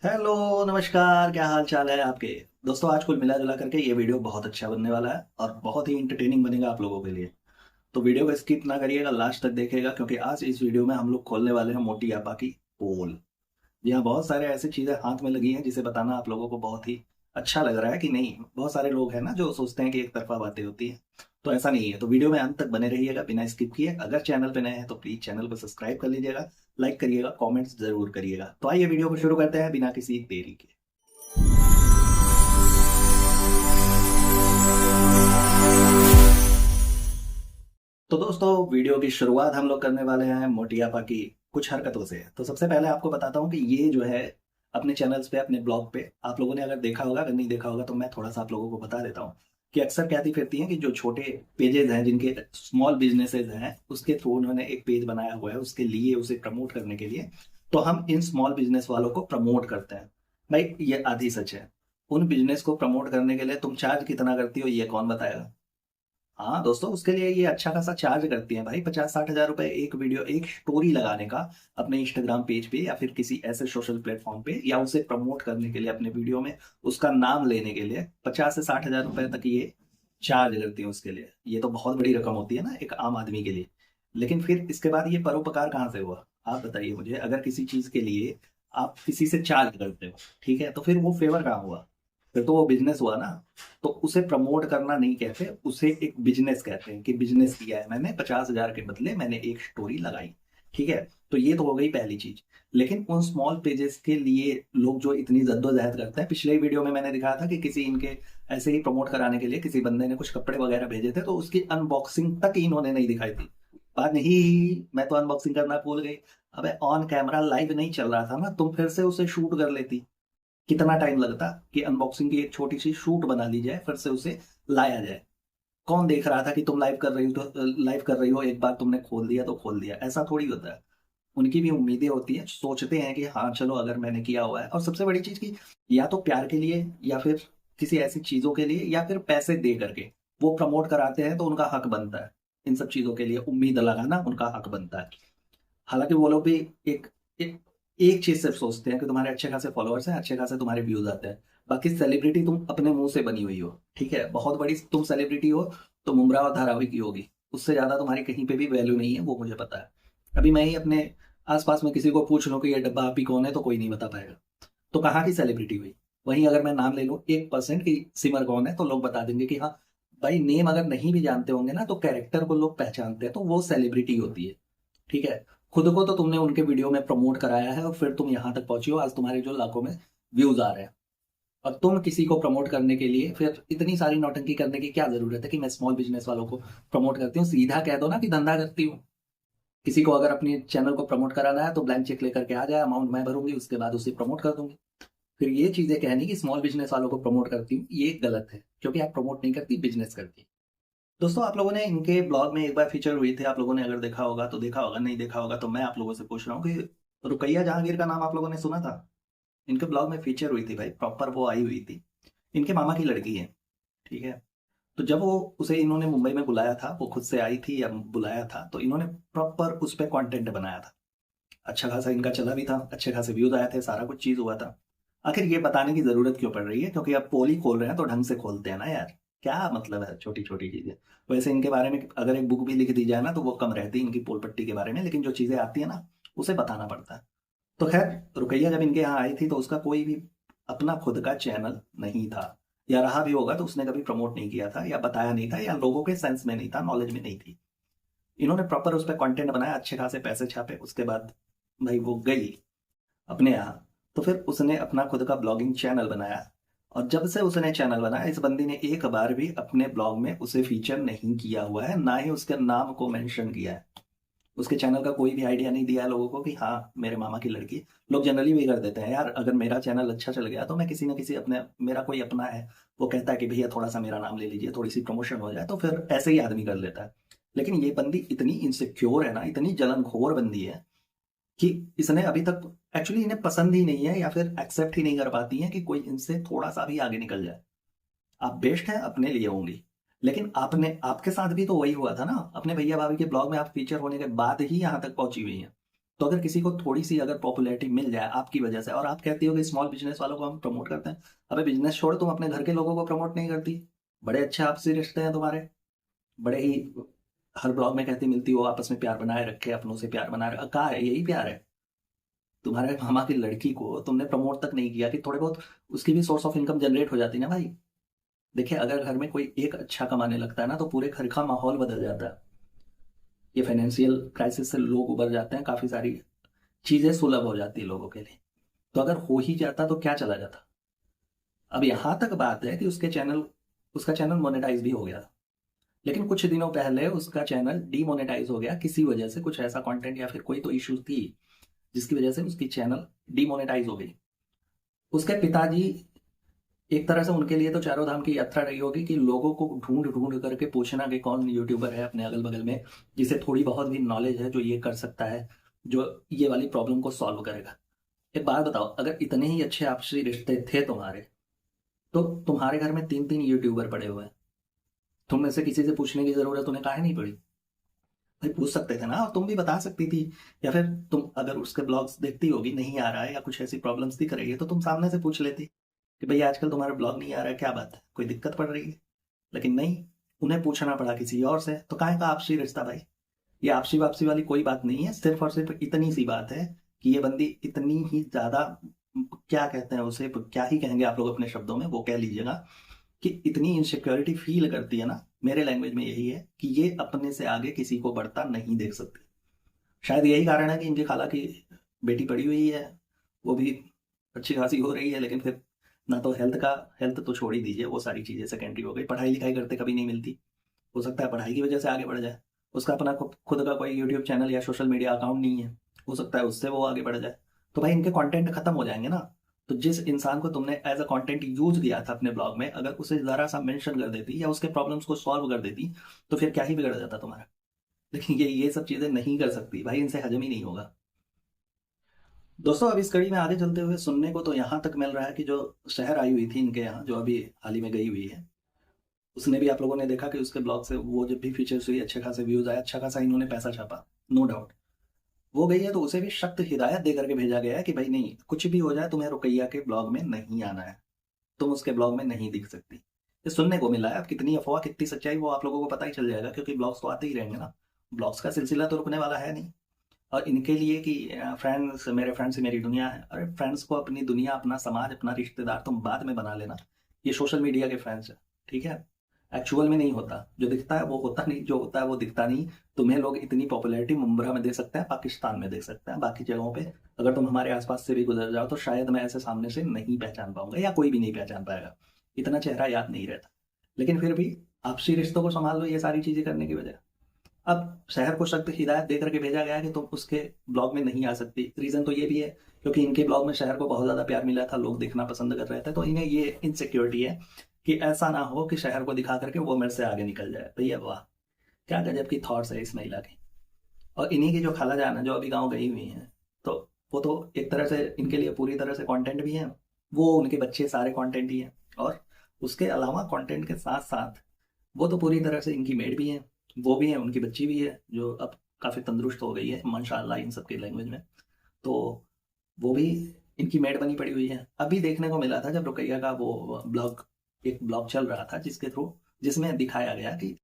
Hello, नमस्कार। क्या हाल चाल है आपके दोस्तों? आज कुल मिला जुला करके ये वीडियो बहुत अच्छा बनने वाला है और बहुत ही इंटरटेनिंग बनेगा आप लोगों के लिए। तो वीडियो को स्किप ना करिएगा, लास्ट तक देखिएगा, क्योंकि आज इस वीडियो में हम लोग खोलने वाले हैं मोटी आपा की पोल। जी हाँ, बहुत सारे ऐसी चीजें हाथ में लगी हैं जिसे बताना आप लोगों को बहुत ही अच्छा लग रहा है कि नहीं। बहुत सारे लोग हैं ना जो सोचते हैं कि एक तरफा बातें होती हैं, तो ऐसा नहीं है। तो वीडियो में अंत तक बने रहिएगा बिना स्किप किए। अगर चैनल पे नए हैं तो प्लीज चैनल को सब्सक्राइब कर लीजिएगा, लाइक करिएगा, कमेंट्स जरूर करिएगा। तो आइए वीडियो को शुरू करते हैं बिना किसी देरी के। तो दोस्तों, वीडियो की शुरुआत हम लोग करने वाले हैं मोटियापा की कुछ हरकतों से। तो सबसे पहले आपको बताता हूँ कि ये जो है अपने चैनल्स पे, अपने ब्लॉग पे आप लोगों ने अगर देखा होगा, अगर नहीं देखा होगा तो मैं थोड़ा सा आप लोगों को बता देता हूँ कि अक्सर कहती फिरती हैं कि जो छोटे पेजेस हैं, जिनके स्मॉल बिजनेसेस हैं, उसके थ्रू उन्होंने एक पेज बनाया हुआ है उसके लिए, उसे प्रमोट करने के लिए। तो हम इन स्मॉल बिजनेस वालों को प्रमोट करते हैं। भाई, ये आधी सच है। उन बिजनेस को प्रमोट करने के लिए तुम चार्ज कितना करती हो, ये कौन बताएगा? हाँ दोस्तों, उसके लिए ये अच्छा खासा चार्ज करती हैं भाई। 50-60 हज़ार रुपए एक वीडियो, एक स्टोरी लगाने का अपने इंस्टाग्राम पेज पे या फिर किसी ऐसे सोशल प्लेटफॉर्म पे, या उसे प्रमोट करने के लिए अपने वीडियो में उसका नाम लेने के लिए 50 से 60 हज़ार रुपए तक ये चार्ज करती हैं उसके लिए। ये तो बहुत बड़ी रकम होती है ना एक आम आदमी के लिए। लेकिन फिर इसके बाद ये परोपकार कहाँ से हुआ? आप बताइए मुझे। अगर किसी चीज के लिए आप किसी से चार्ज करते हो, ठीक है, तो फिर वो फेवर कहाँ हुआ? फिर तो वो बिजनेस हुआ ना। तो उसे प्रमोट करना नहीं कहते, उसे एक बिजनेस कहते हैं कि बिजनेस किया है मैंने, 50 हज़ार के बदले मैंने एक स्टोरी लगाई। ठीक है। तो ये तो हो गई पहली चीज। लेकिन उन स्मॉल पेजेस के लिए लोग जो इतनी जद्दोजहद करते हैं, पिछले वीडियो में मैंने दिखाया था कि किसी इनके ऐसे ही प्रमोट कराने के लिए किसी बंदे ने कुछ कपड़े वगैरह भेजे थे, तो उसकी अनबॉक्सिंग तक इन्होंने नहीं दिखाई थी। बात नहीं, मैं तो अनबॉक्सिंग करना भूल गई। अबे, ऑन कैमरा लाइव नहीं चल रहा था ना, तुम फिर से उसे शूट कर लेती। कितना टाइम लगता कि अनबॉक्सिंग की एक छोटी सी शूट बना ली जाए, फिर से उसे लाया जाए। कौन देख रहा था कि तुम लाइव कर रही हो? तो लाइव कर रही हो, एक बार तुमने खोल दिया तो खोल दिया, ऐसा थोड़ी होता है। उनकी भी उम्मीदें होती हैं, सोचते हैं कि हाँ चलो, अगर मैंने किया हुआ है। और सबसे बड़ी चीज की, या तो प्यार के लिए, या फिर किसी ऐसी चीजों के लिए, या फिर पैसे दे करके वो प्रमोट कराते हैं, तो उनका हक बनता है। इन सब चीजों के लिए उम्मीद लगाना उनका हक बनता है। हालांकि वो लोग भी एक एक, एक चीज सिर्फ सोचते हैं कि तुम्हारे अच्छे खासे फॉलोअर्स हैं, अच्छे खासे तुम्हारे व्यूज आते हैं। बाकी सेलिब्रिटी तुम अपने मुंह से बनी हुई हो, ठीक है, बहुत बड़ी तुम सेलिब्रिटी हो तो मुमरा और धारावी की होगी। उससे ज्यादा तुम्हारी कहीं पे भी वैल्यू नहीं है, वो मुझे पता है। अभी मैं ही अपने आसपास में किसी को पूछ लूं कि ये डब्बा आप ही कौन है, तो कोई नहीं बता पाएगा। तो कहाँ की सेलिब्रिटी हुई? वहीं अगर मैं नाम ले लूं 1% की सिमर कौन है, तो लोग बता देंगे कि हाँ भाई, नेम अगर नहीं भी जानते होंगे ना, तो कैरेक्टर को लोग पहचानते हैं, तो वो सेलिब्रिटी होती है। ठीक है। खुद को तो तुमने उनके वीडियो में प्रमोट कराया है और फिर तुम यहाँ तक पहुंची हो, आज तुम्हारे जो लाखों में व्यूज आ रहे हैं। और तुम किसी को प्रमोट करने के लिए फिर इतनी सारी नौटंकी करने की क्या जरूरत है कि मैं स्मॉल बिजनेस वालों को प्रमोट करती हूँ? सीधा कह दो ना कि धंधा करती हूँ। किसी को अगर अपने चैनल को प्रमोट कराना है तो ब्लैंक चेक लेकर के आ जाए, अमाउंट मैं भरूंगी, उसके बाद उसे प्रमोट कर दूंगी। फिर ये चीजें कहनी कि स्मॉल बिजनेस वालों को प्रमोट करती हूँ, ये गलत है, क्योंकि आप प्रमोट नहीं करती, बिजनेस करती। दोस्तों, आप लोगों ने इनके ब्लॉग में एक बार फीचर हुई थी, आप लोगों ने अगर देखा होगा तो देखा होगा, नहीं देखा होगा तो मैं आप लोगों से पूछ रहा हूँ कि रुकैया जहांगीर का नाम आप लोगों ने सुना था? इनके ब्लॉग में फीचर हुई थी भाई, प्रॉपर वो आई हुई थी। इनके मामा की लड़की है, ठीक है। तो जब वो उसे इन्होंने मुंबई में बुलाया था, वो खुद से आई थी या बुलाया था, तो इन्होंने प्रॉपर उस पर कॉन्टेंट बनाया था। अच्छा खासा इनका चला भी था, अच्छे खासे व्यूज आए थे, सारा कुछ चीज हुआ था। आखिर ये बताने की जरूरत क्यों पड़ रही है? क्योंकि अब पोल ही खोल रहे हैं तो ढंग से खोलते हैं ना यार। क्या मतलब है छोटी छोटी चीजें? वैसे इनके बारे में अगर एक बुक भी लिख दी जाए ना, तो वो कम रहती है इनकी पोल पट्टी के बारे में, लेकिन जो चीजें आती है ना, उसे बताना पड़ता है। तो खैर, रुकैया जब इनके यहाँ आई थी तो उसका कोई भी अपना खुद का चैनल नहीं था, या रहा भी होगा तो उसने कभी प्रमोट नहीं किया था, या बताया नहीं था, या लोगों के सेंस में नहीं था, नॉलेज में नहीं थी। इन्होंने प्रॉपर उस पर कंटेंट बनाया, अच्छे खासे पैसे छापे, उसके बाद भाई वो गई अपने यहाँ। तो फिर उसने अपना खुद का ब्लॉगिंग चैनल बनाया। और जब से उसने चैनल बनाया, इस बंदी ने एक बार भी अपने ब्लॉग में उसे फीचर नहीं किया हुआ है, ना ही उसके नाम को मेंशन किया है। उसके चैनल का कोई भी आइडिया नहीं दिया है लोगों को कि हाँ मेरे मामा की लड़की। लोग जनरली भी कर देते हैं यार, अगर मेरा चैनल अच्छा चल गया तो मैं किसी ना किसी अपने, मेरा कोई अपना है, वो कहता है कि भैया थोड़ा सा मेरा नाम ले लीजिए, थोड़ी सी प्रमोशन हो जाए, तो फिर ऐसे ही आदमी कर लेता है। लेकिन ये बंदी इतनी इनसिक्योर है ना, इतनी जलनखोर बंदी है कि इसने अभी तक, एक्चुअली इन्हें पसंद ही नहीं है, या फिर एक्सेप्ट ही नहीं कर पाती है कि कोई इनसे थोड़ा सा भी आगे निकल जाए। आप बेस्ट हैं, अपने लिए होंगी। लेकिन आपने, आपके साथ भी तो वही हुआ था ना, अपने भैया भाभी के ब्लॉग में आप फीचर होने के बाद ही यहाँ तक पहुंची हुई हैं। तो अगर किसी को थोड़ी सी अगर पॉपुलैरिटी मिल जाए आपकी वजह से, और आप कहती हो कि स्मॉल बिजनेस वालों को हम प्रमोट करते हैं, अबे बिजनेस छोड़, तुम अपने घर के लोगों को प्रमोट नहीं करती? बड़े अच्छे आपसी रिश्ते हैं तुम्हारे, बड़े ही, हर ब्लॉग में कहती मिलती हो आपस में प्यार बनाए रखे, अपनों से प्यार बनाए रखे, कहाँ है यही प्यार है? तुम्हारे मामा की लड़की को तुमने प्रमोट तक नहीं किया कि थोड़े बहुत उसकी भी सोर्स ऑफ इनकम जनरेट हो जाती ना भाई। देखिए, अगर घर में कोई एक अच्छा कमाने लगता है ना, तो पूरे घर का माहौल बदल जाता है। ये फाइनेंशियल क्राइसिस से लोग उबर जाते हैं, काफी सारी चीजें सुलभ हो जाती है लोगों के लिए। तो अगर हो ही जाता तो क्या चला जाता? अब यहां तक बात है कि उसका चैनल मोनेटाइज भी हो गया, लेकिन कुछ दिनों पहले उसका चैनल डीमोनेटाइज हो गया किसी वजह से, कुछ ऐसा कंटेंट या फिर कोई तो इश्यूज थी जिसकी वजह से उसकी चैनल डीमोनेटाइज हो गई। उसके पिताजी, एक तरह से उनके लिए तो चारों धाम की यात्रा रही होगी कि लोगों को ढूंढ ढूंढ करके पूछना कि कौन यूट्यूबर है अपने अगल बगल में जिसे थोड़ी बहुत भी नॉलेज है, जो ये कर सकता है, जो ये वाली प्रॉब्लम को सॉल्व करेगा। एक बात बताओ, अगर इतने ही अच्छे आपसी रिश्ते थे तुम्हारे, तो तुम्हारे घर में 3-3 यूट्यूबर पड़े हुए हैं, तुम में से किसी से पूछने की जरूरत उन्हें काहे नहीं पड़ी? भाई पूछ सकते थे ना, और तुम भी बता सकती थी। या फिर तुम अगर उसके ब्लॉग्स देखती होगी, नहीं आ रहा है या कुछ ऐसी प्रॉब्लम्स दिख रही है, तो तुम सामने से पूछ लेती कि भाई आजकल तुम्हारा ब्लॉग नहीं आ रहा है, क्या बात है, कोई दिक्कत पड़ रही है? लेकिन नहीं, उन्हें पूछना पड़ा किसी और से। तो काहे का आपसी रिश्ता भाई? ये आपसी वापसी वाली कोई बात नहीं है, सिर्फ और सिर्फ इतनी सी बात है कि ये बंदी इतनी ही ज्यादा, क्या कहते हैं उसे, क्या ही कहेंगे आप लोग अपने शब्दों में, वो कह लीजिएगा कि इतनी इनसिक्योरिटी फील करती है ना, मेरे लैंग्वेज में यही है कि ये अपने से आगे किसी को बढ़ता नहीं देख सकती। शायद यही कारण है कि इनकी खाला की बेटी पड़ी हुई है, वो भी अच्छी खासी हो रही है, लेकिन फिर ना तो हेल्थ तो छोड़ ही दीजिए, वो सारी चीज़ें सेकेंडरी हो गई। पढ़ाई लिखाई करते कभी नहीं मिलती, हो सकता है पढ़ाई की वजह से आगे बढ़ जाए। उसका अपना खुद का कोई यूट्यूब चैनल या सोशल मीडिया अकाउंट नहीं है, हो सकता है उससे वो आगे बढ़ जाए। तो भाई इनके कंटेंट खत्म हो जाएंगे ना। तो जिस इंसान को तुमने एज अ कंटेंट यूज दिया था अपने ब्लॉग में, अगर उसे जरा सा मेंशन कर देती या उसके प्रॉब्लम्स को सॉल्व कर देती, तो फिर क्या ही बिगड़ जाता तुम्हारा? लेकिन ये सब चीजें नहीं कर सकती भाई, इनसे हजम ही नहीं होगा। दोस्तों, अब इस कड़ी में आगे चलते हुए सुनने को तो यहाँ तक मिल रहा है कि जो शहर आई हुई थी इनके यहाँ, जो अभी हाल ही में गई हुई है, उसने भी, आप लोगों ने देखा कि उसके ब्लॉग से वो जब भी फीचर्स हुई, अच्छे खासे व्यूज आए, अच्छा खासा इन्होंने पैसा छापा, नो डाउट। वो गई है तो उसे भी सख्त हिदायत दे करके भेजा गया है कि भाई नहीं, कुछ भी हो जाए तुम्हें रुकैया के ब्लॉग में नहीं आना है, तुम उसके ब्लॉग में नहीं दिख सकती। ये सुनने को मिला है। अब कितनी अफवाह कितनी सच्चाई वो आप लोगों को पता ही चल जाएगा, क्योंकि ब्लॉग्स तो आते ही रहेंगे ना, ब्लॉग्स का सिलसिला तो रुकने वाला है नहीं। और इनके लिए कि फ्रेंड्स, मेरे फ्रेंड्स ही मेरी दुनिया है, अरे फ्रेंड्स को अपनी दुनिया, अपना समाज, अपना रिश्तेदार तुम बाद में बना लेना। ये सोशल मीडिया के फ्रेंड्स है, ठीक है? एक्चुअल में नहीं होता, जो दिखता है वो होता नहीं, जो होता है वो दिखता नहीं। तुम्हें लोग इतनी पॉपुलैरिटी मुंब्रा में दे सकते हैं, पाकिस्तान में दे सकते हैं, बाकी जगहों पे अगर तुम हमारे आसपास से भी गुजर जाओ तो शायद मैं ऐसे सामने से नहीं पहचान पाऊंगा, या कोई भी नहीं पहचान पाएगा, इतना चेहरा याद नहीं रहता। लेकिन फिर भी आपसी रिश्तों को संभाल लो ये सारी चीजें करने की बजाय। अब शहर को सख्त हिदायत दे करके भेजा गया है कि तुम उसके ब्लॉग में नहीं आ सकती। रीजन तो ये भी है क्योंकि इनके ब्लॉग में शहर को बहुत ज्यादा प्यार मिला था, लोग देखना पसंद कर रहे थे, तो इन्हें ये इनसिक्योरिटी है कि ऐसा ना हो कि शहर को दिखा करके वो मेरे से आगे निकल जाए। भैया वाह, क्या गजब की थॉट्स है इस महिला की। और इन्हीं की जो खाला जान है, जो अभी गाँव गई हुई है, तो वो तो एक तरह से इनके लिए पूरी तरह से कंटेंट भी है, वो उनके बच्चे सारे कंटेंट ही है, और उसके अलावा कंटेंट के साथ साथ वो तो पूरी तरह से इनकी मेड भी है, वो भी है, उनकी बच्ची भी है जो अब काफ़ी तंदुरुस्त हो गई है माशाल्लाह इन सबके लैंग्वेज में। तो वो भी इनकी मेड बनी पड़ी हुई है। अभी देखने को मिला था जब रुकैया का वो ब्लॉग, एक ब्लॉग चल रहा था जिसके थ्रू, जिसमें दिखाया गया कि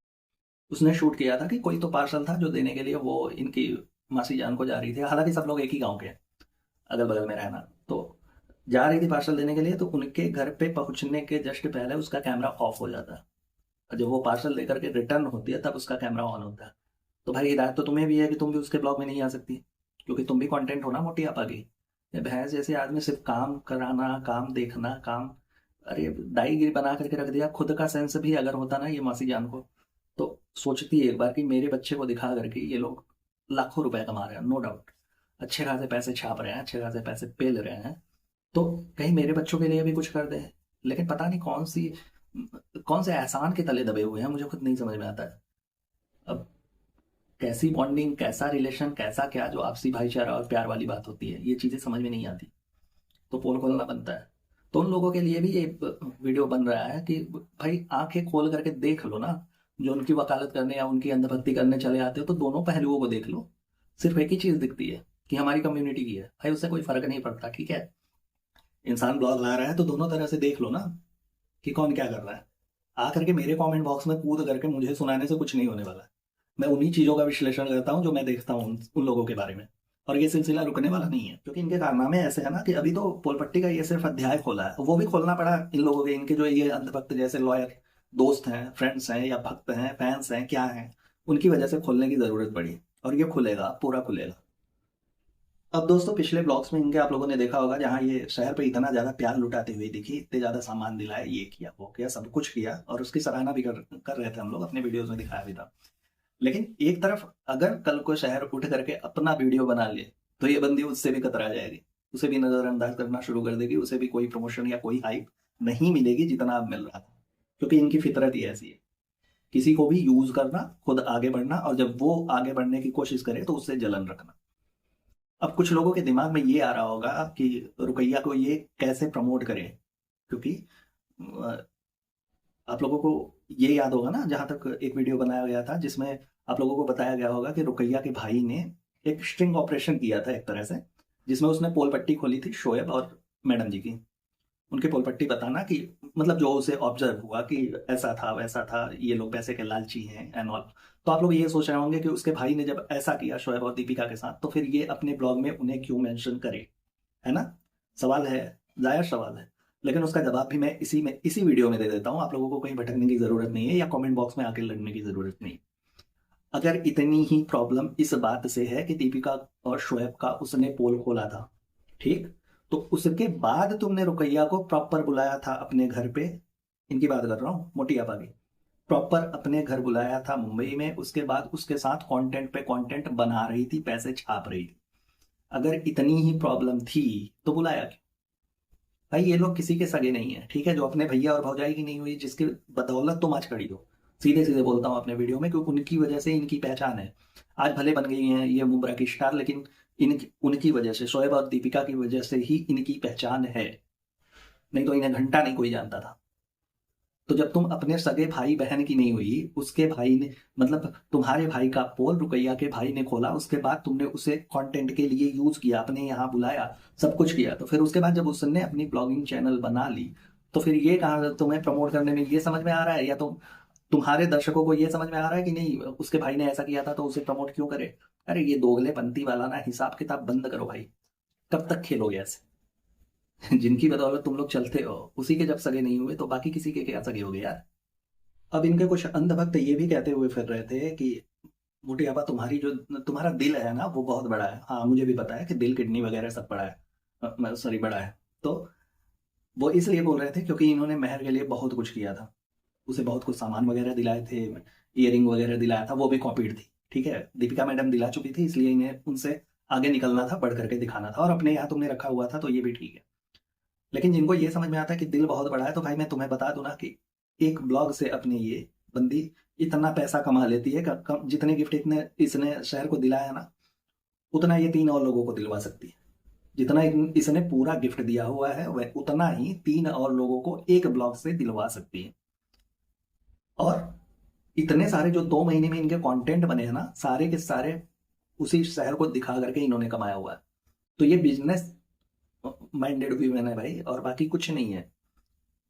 उसने शूट किया था कि कोई तो पार्सल था जो देने के लिए वो इनकी मासी जान को जा रही थी। हालांकि सब लोग एक ही गाँव के हैं, अगल बगल में रहना, तो जा रही थी पार्सल देने के लिए, तो उनके घर पे पहुंचने के जस्ट पहले उसका कैमरा ऑफ हो जाता है, और जब वो पार्सल लेकर के रिटर्न होती है तब उसका कैमरा ऑन होता है। तो भाई हिदायत तो तुम्हें भी है कि तुम भी उसके ब्लॉग में नहीं आ सकती, क्योंकि तुम भी कंटेंट हो ना मोटी आपा की। ये भैंस जैसे आदमी सिर्फ काम कराना, काम देखना, काम, अरे दाईगिरी बना करके रख दिया। खुद का सेंस भी अगर होता ना ये मासी जान को, तो सोचती है एक बार कि मेरे बच्चे को दिखा करके ये लोग लाखों रुपए कमा रहे हैं, नो डाउट, अच्छे खासे पैसे छाप रहे हैं, अच्छे खासे पैसे पेल रहे हैं, तो कहीं मेरे बच्चों के लिए भी कुछ कर दे। लेकिन पता नहीं कौन से एहसान के तले दबे हुए हैं, मुझे खुद नहीं समझ में आता है। अब कैसी बॉन्डिंग, कैसा रिलेशन, कैसा क्या जो आपसी भाईचारा और प्यार वाली बात होती है, ये चीजें समझ में नहीं आती, तो पोल खोलना बनता है। तो उन लोगों के लिए भी ये वीडियो बन रहा है कि भाई आंखें खोल करके देख लो ना, जो उनकी वकालत करने या उनकी अंधभक्ति करने चले आते हो तो दोनों पहलुओं को देख लो। सिर्फ एक ही चीज दिखती है कि हमारी कम्युनिटी की है, भाई उससे कोई फर्क नहीं पड़ता। ठीक है, इंसान ब्लॉग ला रहा है तो दोनों तरह से देख लो ना कि कौन क्या कर रहा है। आकर के मेरे कमेंट बॉक्स में कूद करके मुझे सुनाने से कुछ नहीं होने वाला। मैं उन्हीं चीज़ों का विश्लेषण करता हूँ जो मैं देखता हूँ उन लोगों के बारे में। और ये सिलसिला रुकने वाला नहीं है, क्योंकि इनके कारनामे ऐसे है ना कि अभी तो पोलपट्टी का ये सिर्फ अध्याय खोला है, वो भी खोलना पड़ा इन लोगों के, इनके जो ये अंधभक्त जैसे लॉयर दोस्त हैं, फ्रेंड्स हैं, या भक्त हैं, फैंस हैं, क्या हैं, उनकी वजह से खोलने की जरूरत पड़ी। और ये खुलेगा, पूरा खुलेगा। अब दोस्तों, पिछले ब्लॉग्स में इनके आप लोगों ने देखा होगा, जहाँ ये शहर पे इतना ज्यादा प्यार लुटाते हुए दिखी, इतने ज्यादा सामान दिलाए, ये किया वो किया, सब कुछ किया, और उसकी सराहना भी कर रहे थे हम लोग, अपने वीडियोस में दिखाया भी था। लेकिन एक तरफ अगर कल को शहर उठ करके अपना वीडियो बना ले तो ये बंदी उससे भी कतरा जाएगी, उसे भी नजरअंदाज करना शुरू कर देगी, उसे भी कोई प्रमोशन या कोई हाइप नहीं मिलेगी जितना अब मिल रहा था। क्योंकि इनकी फितरत ही ऐसी है, किसी को भी यूज करना, खुद आगे बढ़ना, और जब वो आगे बढ़ने की कोशिश करे तो उससे जलन रखना। अब कुछ लोगों के दिमाग में ये आ रहा होगा कि रुकैया को ये कैसे प्रमोट करें, क्योंकि आप लोगों को ये याद होगा ना, जहां तक एक वीडियो बनाया गया था जिसमें आप लोगों को बताया गया होगा कि रुकैया के भाई ने एक स्ट्रिंग ऑपरेशन किया था एक तरह से, जिसमें उसने पोल पट्टी खोली थी शोएब और मैडम जी की। उनके पोल पट्टी बताना कि मतलब जो उसे ऑब्जर्व हुआ कि ऐसा था वैसा था, ये लोग पैसे के लालची हैं एंड ऑल। तो आप लोग ये सोच रहे होंगे कि उसके भाई ने जब ऐसा किया शोएब और दीपिका के साथ, तो फिर ये अपने ब्लॉग में उन्हें क्यों मेंशन करे, है ना? सवाल है, जायज सवाल है। लेकिन उसका जवाब भी मैं इसी वीडियो में दे देता हूँ। आप लोगों को कहीं भटकने की जरूरत नहीं है या कमेंट बॉक्स में आके लड़ने की जरूरत नहीं। अगर इतनी ही प्रॉब्लम इस बात से है कि दीपिका और शोएब का उसने पोल खोला था, ठीक, तो उसके बाद तुमने रुकैया को प्रॉपर बुलाया था अपने घर पे, इनकी बात कर रहा हूँ, मोटी आपा की, प्रॉपर अपने घर बुलाया था मुंबई में, उसके बाद उसके साथ कंटेंट पे कंटेंट बना रही थी, पैसे छाप रही थी। अगर इतनी ही प्रॉब्लम थी तो बुलाया क्यों? भाई ये लोग किसी के सगे नहीं है, ठीक है, जो अपने भैया और भौजाई की नहीं हुई, जिसकी बदौलत तुम आज खड़ी हो। सीधे सीधे बोलता हूँ अपने वीडियो में, क्योंकि उनकी वजह से इनकी पहचान है। आज भले बन गई हैं ये मुंबरा की स्टार, लेकिन उनकी वजह से, शोएब और दीपिका की वजह से ही इनकी पहचान है, नहीं तो इन्हें घंटा नहीं कोई जानता था। तो जब तुम अपने सगे भाई बहन की नहीं हुई, उसके भाई ने, मतलब तुम्हारे भाई का पोल रुकैया के भाई ने खोला, उसके बाद तुमने उसे कंटेंट के लिए यूज किया, अपने यहाँ बुलाया, सब कुछ किया, तो फिर उसके बाद जब उसने अपनी ब्लॉगिंग चैनल बना ली, तो फिर ये कहा तुम्हें प्रमोट करने में ये समझ में आ रहा है, या तुम्हारे दर्शकों को ये समझ में आ रहा है कि नहीं उसके भाई ने ऐसा किया था तो उसे प्रमोट क्यों करे? अरे ये दोगलेपंती वाला ना हिसाब किताब बंद करो भाई। कब तक खेलोगे ऐसे? जिनकी बदौलत तुम लोग चलते हो, उसी के जब सगे नहीं हुए तो बाकी किसी के क्या सगे हो गए यार? अब इनके कुछ अंधभक्त ये भी कहते हुए फिर रहे थे कि मोटियापा, तुम्हारा दिल है ना वो बहुत बड़ा है। हाँ, मुझे भी पता है कि दिल, किडनी वगैरह सब बड़ा है, सॉरी बड़ा है। तो वो इसलिए बोल रहे थे क्योंकि इन्होंने मेहर के लिए बहुत कुछ किया था, उसे बहुत कुछ सामान वगैरह दिलाए थे, इयरिंग वगैरह दिलाया था, वो भी कॉपीड थी। ठीक है, दीपिका मैडम दिला चुकी थी, इसलिए इन्हें उनसे आगे निकलना था, बढ़ करके दिखाना था, और अपने यहाँ तुमने रखा हुआ था तो ये भी ठीक है। लेकिन जिनको ये समझ में आता है कि दिल बहुत बड़ा है, तो भाई मैं तुम्हें बता दूं ना कि एक ब्लॉग से अपनी ये बंदी इतना पैसा कमा लेती है कि जितने गिफ्ट इतने इसने शहर को दिलाया ना, उतना ये 3 और लोगों को दिलवा सकती है। जितना इसने पूरा गिफ्ट दिया हुआ है वह उतना ही 3 और लोगों को एक ब्लॉग से दिलवा सकती है। और इतने सारे जो 2 महीने में इनके कंटेंट बने हैं ना, सारे के सारे उसी शहर को दिखा करके इन्होंने कमाया हुआ है। तो ये बिजनेस माइंडेड वीमेन है भाई, और बाकी कुछ नहीं है।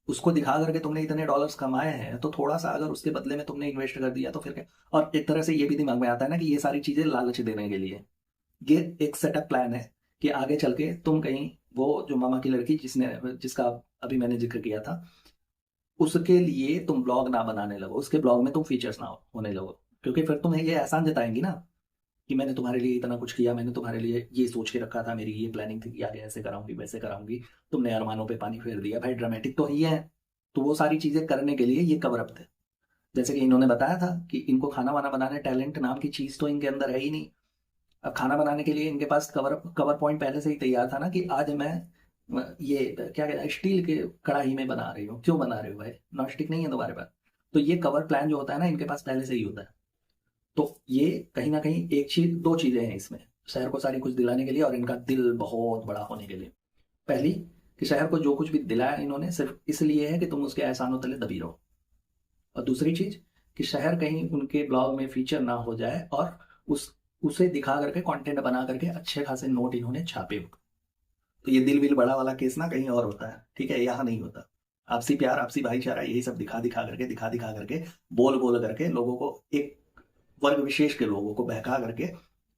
उसको दिखा करके तुमने इतने डॉलर्स कमाए हैं, तो थोड़ा सा अगर उसके बदले में तुमने इन्वेस्ट कर दिया तो फिर क्या? और एक तरह से ये भी दिमाग में आता है ना कि ये सारी चीजें लालच देने के लिए, ये एक सेटअप प्लान है कि आगे चल के तुम कहीं, वो जो मामा की लड़की जिसका अभी मैंने जिक्र किया था, उसके लिए तुम ब्लॉग ना बनाने लगो, उसके ब्लॉग में तुम फीचर्स ना होने लगो, क्योंकि फिर तुम्हें ये एहसान जताएंगी ना कि मैंने तुम्हारे लिए इतना कुछ किया, मैंने तुम्हारे लिए ये सोच के रखा था, मेरी ये प्लानिंग थी कि आगे ऐसे कराऊंगी वैसे कराऊंगी, तुमने अरमानों पे पानी फेर दिया। भाई ड्रामेटिक तो ही है। तो वो सारी चीजें करने के लिए ये कवर अप थे। जैसे कि इन्होंने बताया था कि इनको खाना वाना बनाने, टैलेंट नाम की चीज तो इनके अंदर है ही नहीं। अब खाना बनाने के लिए इनके पास कवर पॉइंट पहले से ही तैयार था ना कि आज मैं ये क्या कहते हैं, स्टील के कढ़ाई में बना रही हूँ। क्यों बना रही हूँ भाई? नॉन स्टिक नहीं है तुम्हारे पास? तो ये कवर प्लान जो होता है ना, इनके पास पहले से ही होता है। तो ये कहीं ना कहीं एक चीज, 2 चीजें हैं इसमें, शहर को सारी कुछ दिलाने के लिए और इनका दिल बहुत बड़ा होने के लिए। पहली, कि शहर को जो कुछ भी दिलाया इन्होंने सिर्फ इसलिए है कि तुम उसके एहसानों तले दबी रहो। और दूसरी चीज, कि शहर कहीं उनके ब्लॉग में फीचर ना हो जाए और उसे दिखा करके कंटेंट बना करके अच्छे खासे नोट इन्होंने छापे। तो ये दिल विल बड़ा वाला केस ना कहीं और होता है, ठीक है, यहाँ नहीं होता। आपसी प्यार, आपसी भाईचारा, यही सब दिखा दिखा करके बोल बोल करके लोगों को, एक वर्ग विशेष के लोगों को बहका करके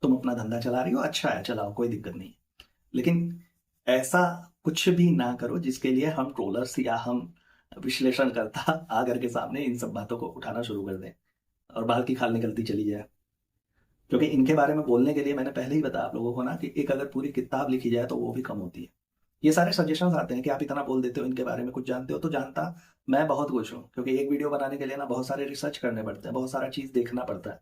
तुम अपना धंधा चला रही हो, अच्छा है चलाओ, कोई दिक्कत नहीं। लेकिन ऐसा कुछ भी ना करो जिसके लिए हम ट्रोलर्स या हम विश्लेषण करता आकर के सामने इन सब बातों को उठाना शुरू कर दें और बाल की खाल निकलती चली जाए। क्योंकि इनके बारे में बोलने के लिए मैंने पहले ही बताया आप लोगों को ना कि एक अगर पूरी किताब लिखी जाए तो वो भी कम होती है। ये सारे सजेशंस आते हैं कि आप इतना बोल देते हो, इनके बारे में कुछ जानते हो, तो जानता मैं बहुत कुछ हूँ, क्योंकि एक वीडियो बनाने के लिए ना बहुत सारे रिसर्च करने पड़ते हैं, बहुत सारा चीज़ देखना पड़ता है,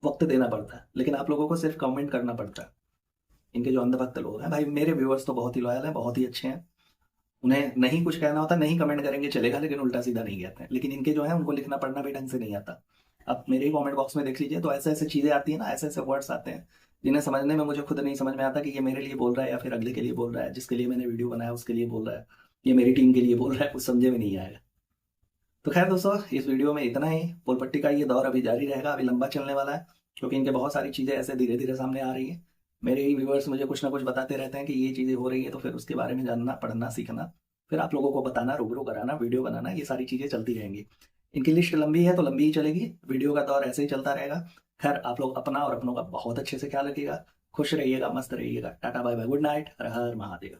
वक्त देना पड़ता है। लेकिन आप लोगों को सिर्फ कमेंट करना पड़ता है। इनके जो अंधभक्त लोग हैं भाई, मेरे व्यूअर्स तो बहुत ही लॉयल हैं, बहुत ही अच्छे हैं, उन्हें नहीं कुछ कहना होता, नहीं कमेंट करेंगे चलेगा, लेकिन उल्टा सीधा नहीं कहते हैं। लेकिन इनके जो है उनको लिखना पढ़ना भी ढंग से नहीं आता। आप मेरे ही कमेंट बॉक्स में देख लीजिए, तो ऐसे ऐसे चीज़ें आती हैं ना, ऐसे ऐसे वर्ड्स आते हैं जिन्हें समझने में मुझे खुद नहीं समझ में आता कि ये मेरे लिए बोल रहा है या फिर अगले के लिए बोल रहा है, जिसके लिए मैंने वीडियो बनाया उसके लिए बोल रहा है, ये मेरी टीम के लिए बोल रहा है, कुछ समझे में नहीं आएगा। तो खैर दोस्तों, इस वीडियो में इतना ही। पोलपट्टी का ये दौर अभी जारी रहेगा, अभी लंबा चलने वाला है, क्योंकि इनके बहुत सारी चीज़ें ऐसे धीरे धीरे सामने आ रही हैं। मेरे ही व्यूअर्स मुझे कुछ ना कुछ बताते रहते हैं कि ये चीज़ें हो रही है, तो फिर उसके बारे में जानना, पढ़ना, सीखना, फिर आप लोगों को बताना, रूबरू कराना, वीडियो बनाना, ये सारी चीज़ें चलती रहेंगी। इनकी लिस्ट लंबी है तो लंबी ही चलेगी, वीडियो का दौर ऐसे ही चलता रहेगा। खैर, आप लोग अपना और अपनों का बहुत अच्छे से ख्याल रखिएगा, खुश रहिएगा, मस्त रहिएगा। Tata bye bye, good night, हर हर महादेव।